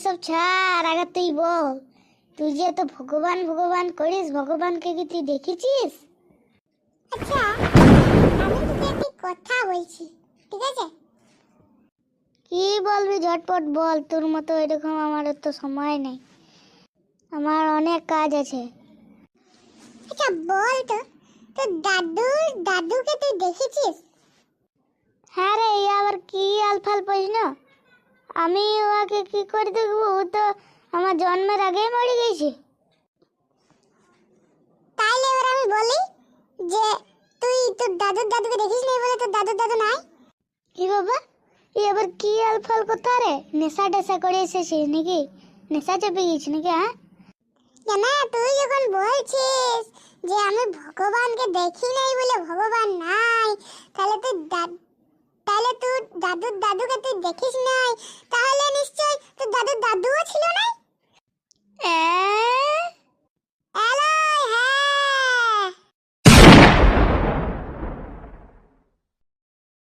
এসব ছাড়, আগে তুই বল, তুই যে তো ভগবান ভগবান করিস, ভগবানকে কি তুই দেখেছিস? আচ্ছা, আমি তোকে একটি কথা বলছি, ঠিক আছে? কি বলবি ঝটপট বল, তোর মতো এরকম আমার তো সময় নেই, আমার অনেক কাজ আছে। আচ্ছা বল তো, তোর দাদুকে তুই দেখেছিস? হ্যাঁ রে, এই আবার কি আলফাল প্রশ্ন? আমি ওকে কি করে দেখবো? ও তো আমার জন্মের আগেই মরে গেছে। তাইলে এবার আমি বলি যে তুই তোর দাদুকে দেখিস নাই বলে তোর দাদু নাই। কি বাবা, এই আবার কি আলফাল কথা রে? নেশা টেশা করে এসেছিস নাকি? নেশা চেপে গেছি নাকি? হ্যাঁ, না, তুই যখন বলছিস যে আমি ভগবানকে দেখি নাই বলে ভগবান নাই, তাহলে তোর দাদুকে তুই দেখিস নাই, তাহলে নিশ্চয় তোর দাদুও ছিল না।